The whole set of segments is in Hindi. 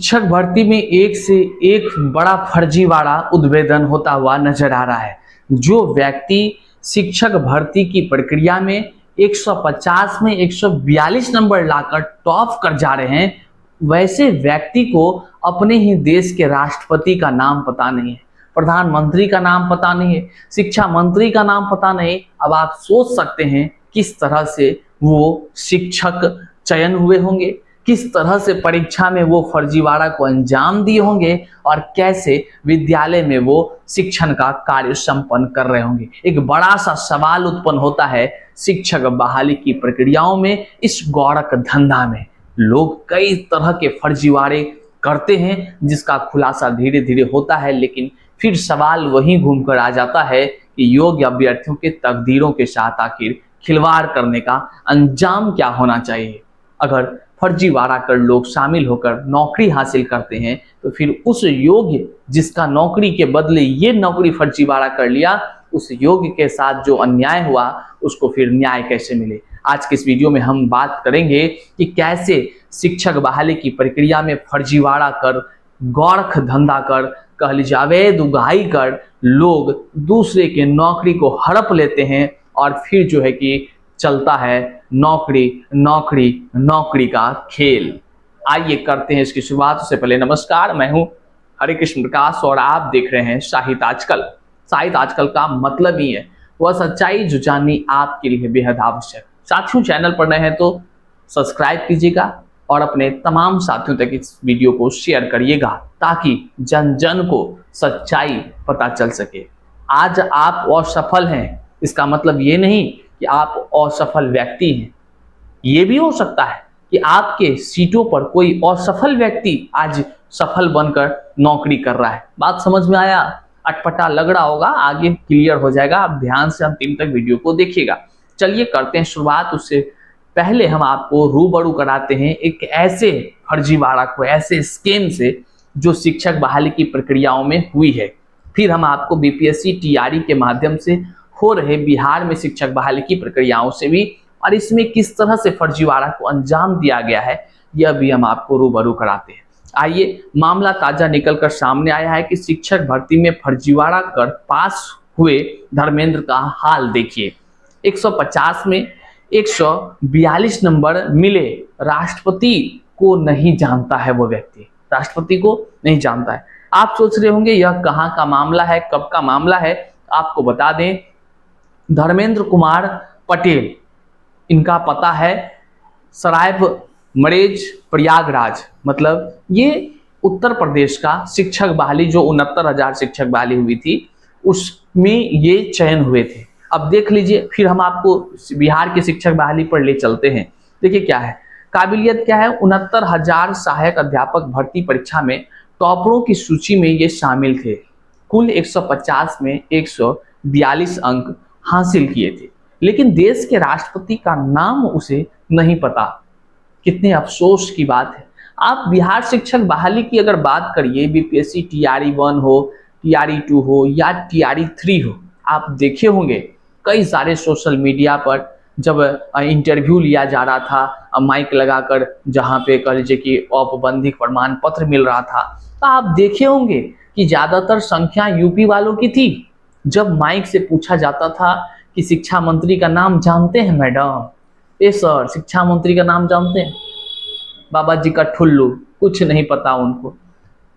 शिक्षक भर्ती में एक से एक बड़ा फर्जीवाड़ा उद्भेदन होता हुआ नजर आ रहा है। जो व्यक्ति शिक्षक भर्ती की प्रक्रिया में 150 में 142 नंबर लाकर टॉप कर जा रहे हैं, वैसे व्यक्ति को अपने ही देश के राष्ट्रपति का नाम पता नहीं है, प्रधानमंत्री का नाम पता नहीं है, शिक्षा मंत्री का नाम पता नहीं। अब आप सोच सकते हैं किस तरह से वो शिक्षक चयन हुए होंगे, किस तरह से परीक्षा में वो फर्जीवाड़ा को अंजाम दिए होंगे और कैसे विद्यालय में वो शिक्षण का कार्य संपन्न कर रहे होंगे। एक बड़ा सा सवाल उत्पन्न होता है शिक्षक बहाली की प्रक्रियाओं में। इस गौरक धंधा में लोग कई तरह के फर्जीवाड़े करते हैं, जिसका खुलासा धीरे धीरे होता है, लेकिन फिर सवाल वहीं घूमकर आ जाता है कि योग्य अभ्यर्थियों के तकदीरों के साथ आखिर खिलवाड़ करने का अंजाम क्या होना चाहिए। अगर फर्जीवाड़ा कर लोग शामिल होकर नौकरी हासिल करते हैं तो फिर उस योग्य जिसका नौकरी के बदले ये नौकरी फर्जीवाड़ा कर लिया, उस योग्य के साथ जो अन्याय हुआ उसको फिर न्याय कैसे मिले। आज के इस वीडियो में हम बात करेंगे कि कैसे शिक्षक बहाली की प्रक्रिया में फर्जीवाड़ा कर, गौरख धंधा कर, कह लीजिए अवैध उगाही कर लोग दूसरे के नौकरी को हड़प लेते हैं और फिर जो है कि चलता है नौकरी नौकरी नौकरी का खेल। आइए करते हैं इसकी शुरुआत। उससे पहले नमस्कार, मैं हूं हरे कृष्ण प्रकाश और आप देख रहे हैं साहित्य आजकल। साहित्य आजकल का मतलब ही है वह सच्चाई जो जाननी आपके लिए बेहद आवश्यक। साथियों, चैनल पर नए हैं तो सब्सक्राइब कीजिएगा और अपने तमाम साथियों तक इस वीडियो को शेयर करिएगा ताकि जन जन को सच्चाई पता चल सके। आज आप असफल हैं, इसका मतलब ये नहीं कि आप असफल व्यक्ति हैं। ये भी हो सकता है कि आपके सीटों पर कोई असफल व्यक्ति आज सफल बनकर नौकरी कर रहा है। बात समझ में आया? अटपटा लग रहा होगा, आगे क्लियर हो जाएगा। आप ध्यान से अंतिम तक वीडियो को देखिएगा। चलिए करते हैं शुरुआत। उससे पहले हम आपको रूबरू कराते हैं एक ऐसे फर्जीवाड़ा को, ऐसे स्कैम से जो शिक्षक बहाली की प्रक्रियाओं में हुई है। फिर हम आपको बीपीएससी टीआरई के माध्यम से हो रहे बिहार में शिक्षक बहाली की प्रक्रियाओं से भी और इसमें किस तरह से फर्जीवाड़ा को अंजाम दिया गया है, यह भी हम आपको रूबरू कराते हैं। आइए, मामला ताजा निकलकर सामने आया है कि शिक्षक भर्ती में फर्जीवाड़ा कर पास हुए धर्मेंद्र का हाल देखिए। 150 में 142 नंबर मिले। राष्ट्रपति को नहीं जानता है वो व्यक्ति, राष्ट्रपति को नहीं जानता है। आप सोच रहे होंगे यह कहाँ का मामला है, कब का मामला है। आपको बता दें, धर्मेंद्र कुमार पटेल, इनका पता है सराय मरेज प्रयागराज, मतलब ये उत्तर प्रदेश का शिक्षक बहाली जो 69,000 शिक्षक बहाली हुई थी उसमें ये चयन हुए थे। अब देख लीजिए, फिर हम आपको बिहार के शिक्षक बहाली पर ले चलते हैं। देखिए क्या है काबिलियत, क्या है 69,000 सहायक अध्यापक भर्ती परीक्षा में टॉपरों की सूची में ये शामिल थे। कुल 150 में 142 अंक हासिल किए थे, लेकिन देश के राष्ट्रपति का नाम उसे नहीं पता। कितने अफसोस की बात है। आप बिहार शिक्षक बहाली की अगर बात करिए, बीपीएससी टीआरई 1 हो, टीआरई 2 हो या टीआरई 3 हो, आप देखे होंगे कई सारे सोशल मीडिया पर जब इंटरव्यू लिया जा रहा था माइक लगाकर, जहां पे कह लीजिए कि औपबंधिक प्रमाण पत्र मिल रहा था, तो आप देखे होंगे कि ज्यादातर संख्या यूपी वालों की थी। जब माइक से पूछा जाता था कि शिक्षा मंत्री का नाम जानते हैं मैडम, ए सर शिक्षा मंत्री का नाम जानते हैं, बाबा जी का ठुल्लू, कुछ नहीं पता उनको।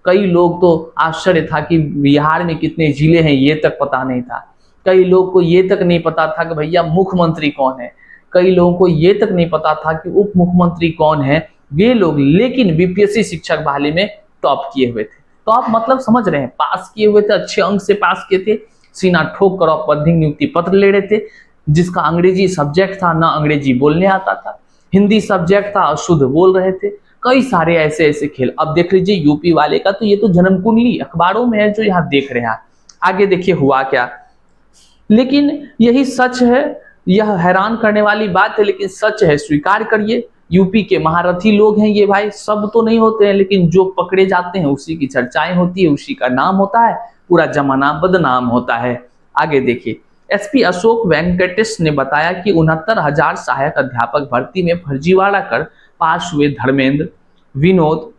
कई लोग तो आश्चर्य था कि बिहार में कितने जिले हैं ये तक पता नहीं था। कई लोग को ये तक नहीं पता था कि भैया मुख्यमंत्री कौन है। कई लोगों को ये तक नहीं पता था कि उप मुख्यमंत्री कौन है वे लोग, लेकिन बीपीएससी शिक्षक बहाली में टॉप किए हुए थे। तो आप मतलब समझ रहे हैं, पास किए हुए थे, अच्छे अंक से पास किए थे, सीना ठोक कर औपबंधिक नियुक्ति पत्र ले रहे थे। जिसका अंग्रेजी सब्जेक्ट था, ना अंग्रेजी बोलने आता था, हिंदी सब्जेक्ट था, अशुद्ध बोल रहे थे। कई सारे ऐसे ऐसे खेल। अब देख लीजिए यूपी वाले का तो ये तो जन्म कुंडली अखबारों में है जो यहाँ देख रहे हैं। आगे देखिए हुआ क्या। लेकिन यही सच है, यह हैरान करने वाली बात है लेकिन सच है, स्वीकार करिए। यूपी के महारथी लोग हैं ये भाई, सब तो नहीं होते हैं, लेकिन जो पकड़े जाते हैं उसी की चर्चाएं होती है, उसी का नाम होता है, पूरा जमाना बदनाम होता है। आगे देखिए, एसपी अशोक वेंकटेश ने बताया कि 69,000 सहायक अध्यापक भर्ती में फर्जीवाड़ा कर पास हुए धर्मेंद्र, विनोद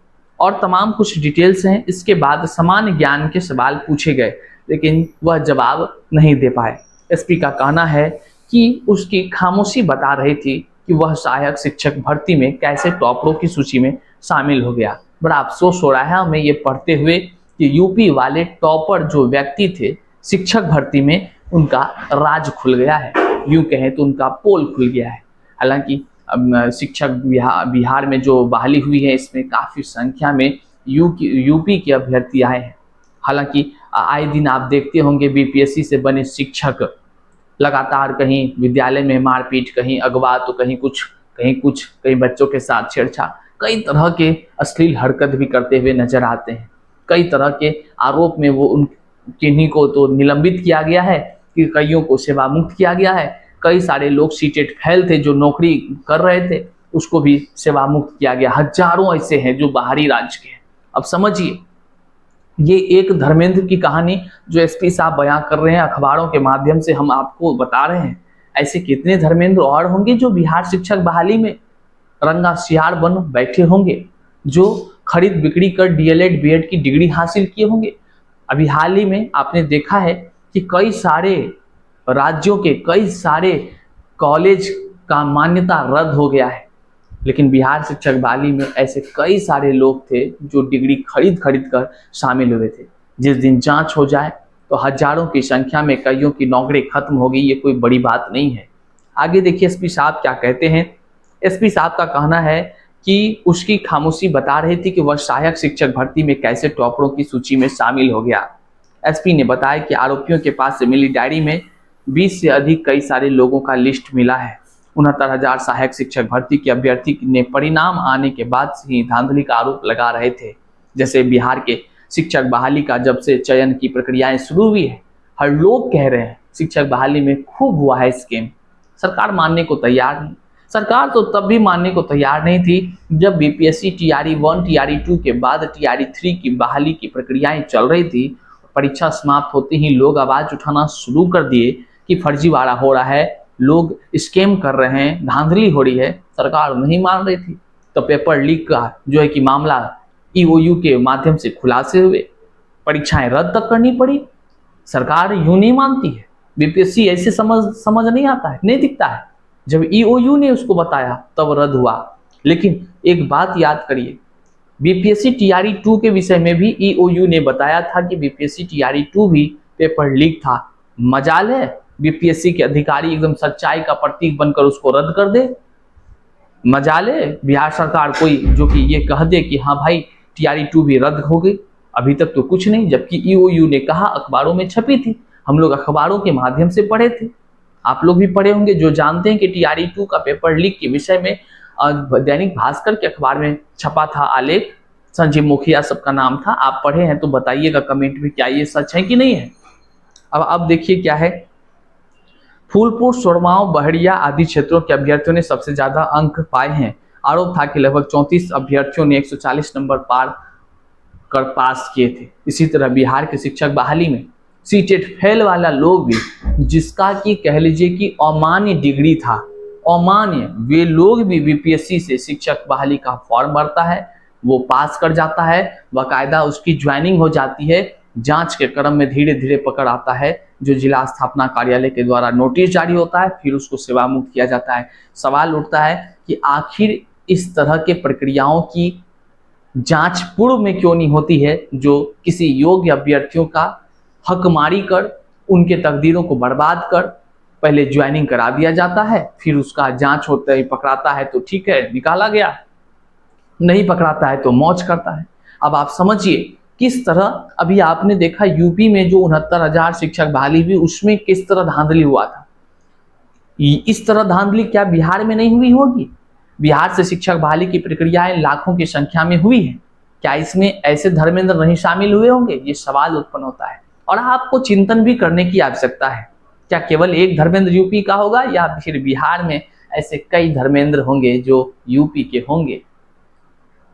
और तमाम कुछ डिटेल्स हैं। इसके बाद सामान्य ज्ञान के सवाल पूछे गए लेकिन वह जवाब नहीं दे पाए। एसपी का कहना है कि उसकी खामोशी बता रही थी कि वह सहायक शिक्षक भर्ती में कैसे टॉपरों की सूची में शामिल हो गया। बड़ा अफसोस हो रहा है हमें ये पढ़ते हुए कि यूपी वाले टॉपर जो व्यक्ति थे शिक्षक भर्ती में, उनका राज खुल गया है, यूं कहें तो उनका पोल खुल गया है। हालांकि शिक्षक बिहार में जो बहाली हुई है इसमें काफ़ी संख्या में यूपी के अभ्यर्थी आए हैं। हालांकि आए दिन आप देखते होंगे बीपीएससी से बने शिक्षक लगातार कहीं विद्यालय में मारपीट, कहीं अगवा तो कहीं बच्चों के साथ छेड़छाड़, कई तरह के अश्लील हरकत भी करते हुए नजर आते हैं। कई तरह के आरोप में वो उन किन्हीं को तो निलंबित किया गया है कि कईयों को सेवा मुक्त किया गया है। कई सारे लोग सीटेट फेल थे जो नौकरी कर रहे थे, उसको भी सेवा मुक्त किया गया। हजारों ऐसे हैं जो बाहरी राज्य के हैं। अब समझिए, ये एक धर्मेंद्र की कहानी जो एसपी साहब बयां कर रहे हैं, अखबारों के माध्यम से हम आपको बता रहे हैं। ऐसे कितने धर्मेंद्र और होंगे जो बिहार शिक्षक बहाली में रंगा सियार बन बैठे होंगे, जो खरीद बिक्री कर डीएलएड बीएड की डिग्री हासिल किए होंगे। अभी हाल ही में आपने देखा है कि कई सारे राज्यों के कई सारे कॉलेज का मान्यता रद्द हो गया है, लेकिन बिहार शिक्षक बहाली में ऐसे कई सारे लोग थे जो डिग्री खरीद कर शामिल हुए थे। जिस दिन जांच हो जाए तो हजारों की संख्या में कईयों की नौकरी खत्म होगी, ये कोई बड़ी बात नहीं है। आगे देखिए एसपी साहब क्या कहते हैं। एसपी साहब का कहना है कि उसकी खामोशी बता रही थी कि वह सहायक शिक्षक भर्ती में कैसे टॉपरों की सूची में शामिल हो गया। एसपी ने बताया कि आरोपियों के पास से मिली डायरी में 20 से अधिक कई सारे लोगों का लिस्ट मिला है। 69,000 सहायक शिक्षक भर्ती के अभ्यर्थी ने परिणाम आने के बाद से ही धांधली का आरोप लगा रहे थे। जैसे बिहार के शिक्षक बहाली का जब से चयन की प्रक्रियाएं शुरू हुई है, हर लोग कह रहे हैं शिक्षक बहाली में खूब हुआ है स्कैम। सरकार मानने को तैयार नहीं। सरकार तो तब भी मानने को तैयार नहीं थी जब बीपीएससी टीआरई 1 टीआरई 2 के बाद टीआरई 3 की बहाली की प्रक्रियाएं चल रही थी। परीक्षा समाप्त होते ही लोग आवाज उठाना शुरू कर दिए कि फर्जीवाड़ा हो रहा है, लोग स्कैम कर रहे हैं, धांधली हो रही है। सरकार नहीं मान रही थी तो पेपर लीक का जो है कि मामला ईओयू के माध्यम से खुलासे हुए, परीक्षाएं रद्द तक करनी पड़ी। सरकार यूं नहीं मानती है, बीपीएससी ऐसे समझ नहीं आता है, नहीं दिखता है। जब ईओयू ने उसको बताया तब रद्द हुआ। लेकिन एक बात याद करिए, बीपीएससी टीआरई 2 के विषय में भी ईओयू ने बताया था कि बीपीएससी टीआरई 2 भी पेपर लीक था। मजाल है बीपीएससी के अधिकारी एकदम सच्चाई का प्रतीक बनकर उसको रद्द कर दे। मजाल है बिहार सरकार कोई जो कि ये कह दे कि हाँ भाई टीआरई 2 भी रद्द हो गई। अभी तक तो कुछ नहीं, जबकि ईओयू ने कहा, अखबारों में छपी थी, हम लोग अखबारों के माध्यम से पढ़े थे। आप लोग भी पढ़े होंगे जो जानते हैं कि टीआरई 2 का पेपर लीक के विषय में दैनिक भास्कर के अखबार में छपा था आलेख, संजीव मुखिया सबका नाम था। आप पढ़े हैं तो बताइएगा कमेंट में क्या ये सच है कि नहीं है। अब देखिए क्या है, फूलपुर, सोरमाओ, बहरिया आदि क्षेत्रों के अभ्यर्थियों ने सबसे ज्यादा अंक पाए हैं। आरोप था कि लगभग 34 अभ्यर्थियों ने 140 नंबर कर पास किए थे। इसी तरह बिहार के शिक्षक बहाली में सीटेट फेल वाला लोग भी, जिसका कि कह लीजिए कि अमान्य डिग्री था, अमान्य, वे लोग भी बीपीएससी से शिक्षक बहाली का फॉर्म भरता है, वो पास कर जाता है, बाकायदा उसकी ज्वाइनिंग हो जाती है। जांच के क्रम में धीरे धीरे पकड़ आता है, जो जिला स्थापना कार्यालय के द्वारा नोटिस जारी होता है, फिर उसको सेवा मुक्त किया जाता है। सवाल उठता है कि आखिर इस तरह के प्रक्रियाओं की जांच पूर्व में क्यों नहीं होती है, जो किसी योग्य अभ्यर्थियों का हकमारी कर, उनके तकदीरों को बर्बाद कर पहले ज्वाइनिंग करा दिया जाता है, फिर उसका जांच होता है, पकड़ाता है तो ठीक है निकाला गया, नहीं पकड़ाता है तो मौज करता है। अब आप समझिए किस तरह, अभी आपने देखा यूपी में जो 69,000 शिक्षक बहाली हुई, उसमें किस तरह धांधली हुआ था। इस तरह धांधली क्या बिहार में नहीं हुई होगी? बिहार से शिक्षक बहाली की प्रक्रियाएं लाखों की संख्या में हुई है, क्या इसमें ऐसे धर्मेंद्र नहीं शामिल हुए होंगे? ये सवाल उत्पन्न होता है और आपको चिंतन भी करने की आवश्यकता है। क्या केवल एक धर्मेंद्र यूपी का होगा या फिर बिहार में ऐसे कई धर्मेंद्र होंगे जो यूपी के होंगे?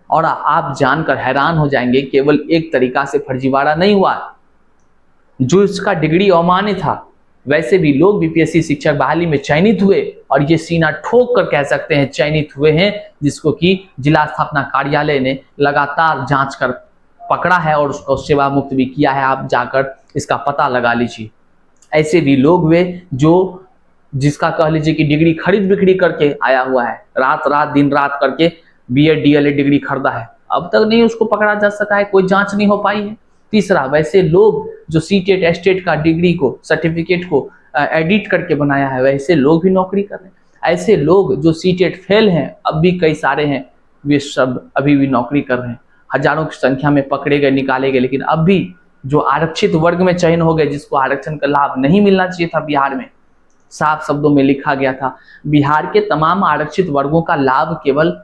और आप जानकर हैरान हो जाएंगे, केवल एक तरीका से फर्जीवाड़ा नहीं हुआ। जो इसका डिग्री अमान्य था वैसे भी लोग बीपीएससी शिक्षक बहाली में चयनित हुए और ये सीना ठोक कर कह सकते हैं चयनित हुए हैं, जिसको कि जिला स्थापना कार्यालय ने लगातार जांच कर पकड़ा है और उसको सेवा मुक्त भी किया है। आप जाकर इसका पता लगा लीजिए। ऐसे भी लोग हुए जो जिसका कह लीजिए कि डिग्री खरीद बिक्री करके आया हुआ है, रात दिन रात करके बीएड डीएलएड डिग्री खरीदा है, अब तक नहीं उसको पकड़ा जा सका है, कोई जांच नहीं हो पाई है। तीसरा, वैसे लोग जो सीटेट एस्टेट का डिग्री को सर्टिफिकेट को एडिट करके बनाया है, वैसे लोग भी नौकरी कर रहे हैं। ऐसे लोग जो सीटेट फेल हैं, अब भी कई सारे हैं, वे सब अभी भी नौकरी कर रहे हैं। हजारों की संख्या में पकड़े गए, निकाले गए, लेकिन अब भी जो आरक्षित वर्ग में चयन हो गए, जिसको आरक्षण का लाभ नहीं मिलना चाहिए था बिहार में, साफ शब्दों में लिखा गया था बिहार के तमाम आरक्षित वर्गों का लाभ केवल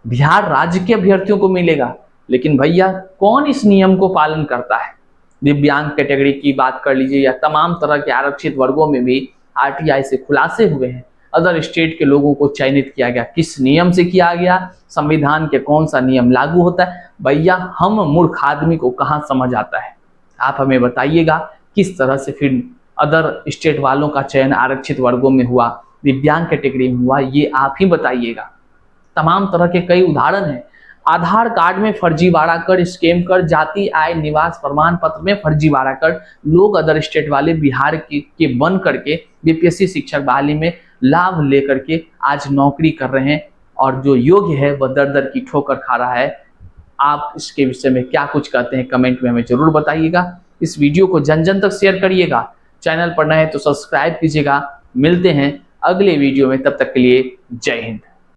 बिहार राज्य के अभ्यर्थियों को मिलेगा। लेकिन भैया कौन इस नियम को पालन करता है? दिव्यांग कैटेगरी की बात कर लीजिए या तमाम तरह के आरक्षित वर्गों में भी आरटीआई से खुलासे हुए हैं। अदर स्टेट के लोगों को चयनित किया गया, किस नियम से किया गया, संविधान के कौन सा नियम लागू होता है? भैया हम मूर्ख आदमी को कहाँ समझ आता है? आप हमें बताइएगा किस तरह से फिर अदर स्टेट वालों का चयन आरक्षित वर्गों में हुआ, दिव्यांग कैटेगरी में हुआ, ये आप ही बताइएगा। तमाम तरह के कई उदाहरण हैं। आधार कार्ड में फर्जीवाड़ा कर, स्कैम कर, जाति आय निवास प्रमाण पत्र में फर्जीवाड़ा कर लोग अदर स्टेट वाले बिहार के बन करके बीपीएससी शिक्षक बहाली में लाभ लेकर के आज नौकरी कर रहे हैं, और जो योग्य है वह दर दर की ठोकर खा रहा है। आप इसके विषय में क्या कुछ कहते हैं कमेंट में हमें जरूर बताइएगा। इस वीडियो को जन जन तक शेयर करिएगा। चैनल पर नए हैं तो सब्सक्राइब कीजिएगा। मिलते हैं अगले वीडियो में, तब तक के लिए जय हिंद।